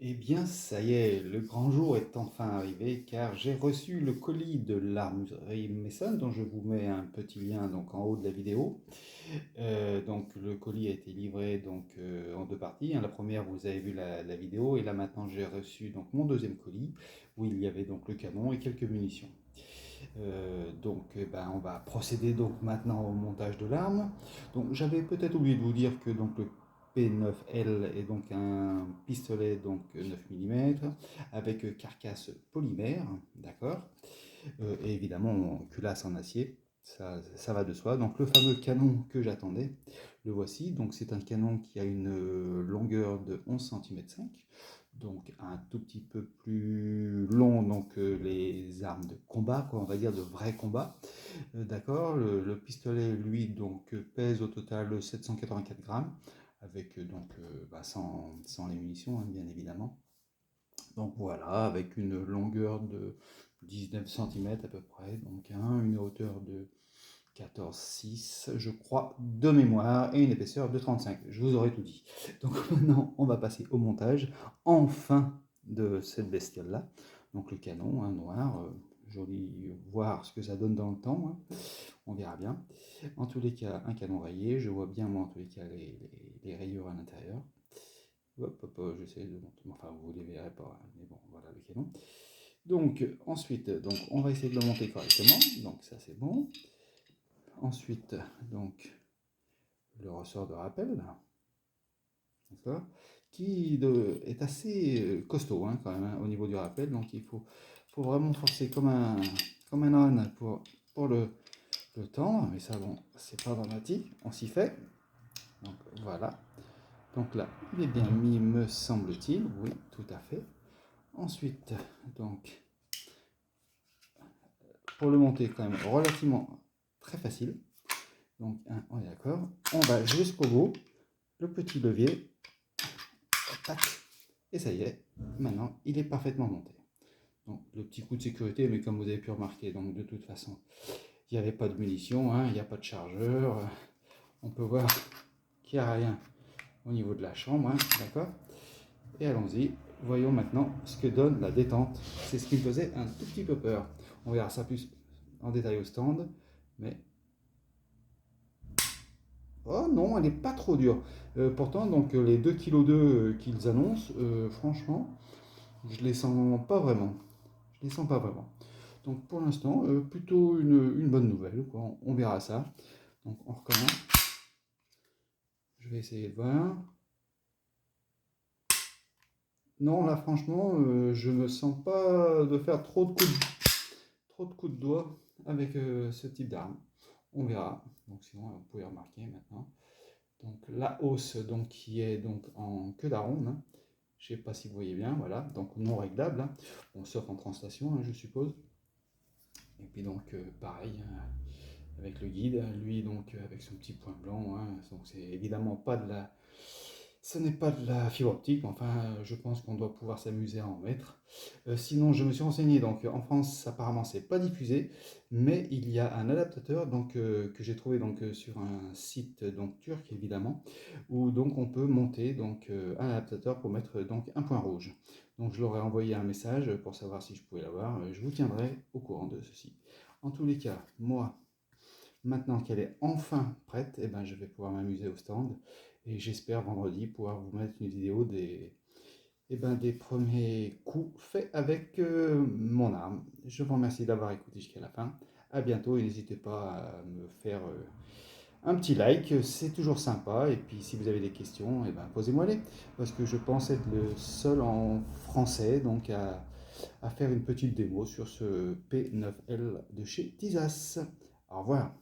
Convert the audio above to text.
Eh bien, ça y est, le grand jour est enfin arrivé car j'ai reçu le colis de l'armurerie Mason dont je vous mets un petit lien donc en haut de la vidéo. Donc le colis a été livré en deux parties, hein. La première, vous avez vu la vidéo, et là maintenant j'ai reçu donc mon deuxième colis où il y avait donc le canon et quelques munitions. On va procéder donc maintenant au montage de l'arme. Donc j'avais peut-être oublié de vous dire que donc le P9L est donc un pistolet donc 9 mm avec carcasse polymère, d'accord, et évidemment culasse en acier. Ça va de soi. Donc le fameux canon que j'attendais, le voici. Donc c'est un canon qui a une longueur de 11,5 cm, donc un tout petit peu plus long donc les armes de combat, quoi, on va dire de vrai combat. D'accord. Le pistolet, lui, donc pèse au total 784 grammes, avec sans les munitions, hein, bien évidemment. Donc voilà, avec une longueur de 19 cm à peu près, donc une hauteur de 14,6 je crois de mémoire, et une épaisseur de 35. Je vous aurais tout dit. Donc maintenant, on va passer au montage, enfin, de cette bestiole-là. Donc le canon, hein, noir, joli, voir ce que ça donne dans le temps, hein. On verra bien. En tous les cas, un canon rayé, je vois bien moi en tous les cas les rayures à l'intérieur. Hop, hop, hop, j'essaie de monter, enfin vous ne les verrez pas, hein, mais bon, voilà le canon. Donc ensuite, donc, on va essayer de le monter correctement, donc ça c'est bon. Ensuite, donc, le ressort de rappel, d'accord, est assez costaud, hein, quand même, hein, au niveau du rappel. Donc faut vraiment forcer comme un âne pour le tendre, mais ça, bon, c'est pas dramatique, on s'y fait. Donc voilà. Donc là, il est bien mis, me semble-t-il. Oui, tout à fait. Ensuite, donc, pour le monter, quand même, relativement très facile. Donc, on est d'accord. On va jusqu'au bout. Le petit levier. Tac. Et ça y est. Maintenant, il est parfaitement monté. Donc, le petit coup de sécurité, mais comme vous avez pu remarquer, donc de toute façon, il n'y avait pas de munitions, hein, il n'y a pas de chargeur. On peut voir qu'il n'y a rien au niveau de la chambre, hein, d'accord. Et allons-y, voyons maintenant ce que donne la détente. C'est ce qui me faisait un tout petit peu peur. On verra ça plus en détail au stand, mais... Oh non, elle n'est pas trop dure. Pourtant, donc les 2,2 kg qu'ils annoncent, franchement, je les sens pas vraiment. Je les sens pas vraiment. Donc pour l'instant, plutôt une bonne nouvelle, quoi. On verra ça. Donc on recommence. Je vais essayer de voir. Non, là franchement, je me sens pas de faire trop de coups de doigt avec ce type d'arme. On verra. Donc sinon, vous pouvez remarquer maintenant. Donc la hausse donc, qui est donc en queue d'aronde, hein. Je ne sais pas si vous voyez bien, voilà. Donc non réglable, hein. Bon, sauf en translation, hein, je suppose. Et puis donc pareil, hein, avec le guide, lui donc avec son petit point blanc, hein. Donc c'est évidemment pas de la... Ce n'est pas de la fibre optique, mais enfin, je pense qu'on doit pouvoir s'amuser à en mettre. Sinon, je me suis renseigné, donc en France, apparemment, c'est pas diffusé, mais il y a un adaptateur donc, que j'ai trouvé donc, sur un site donc, turc, évidemment, où donc on peut monter donc, un adaptateur pour mettre donc, un point rouge. Donc je leur ai envoyé un message pour savoir si je pouvais l'avoir. Je vous tiendrai au courant de ceci. En tous les cas, moi, maintenant qu'elle est enfin prête, eh ben, je vais pouvoir m'amuser au stand, et j'espère vendredi pouvoir vous mettre une vidéo des premiers coups faits avec mon arme. Je vous remercie d'avoir écouté jusqu'à la fin. À bientôt, et n'hésitez pas à me faire un petit like, c'est toujours sympa. Et puis si vous avez des questions, eh ben, posez-moi-les, parce que je pense être le seul en français donc à faire une petite démo sur ce P9L de chez Tizas. Au revoir.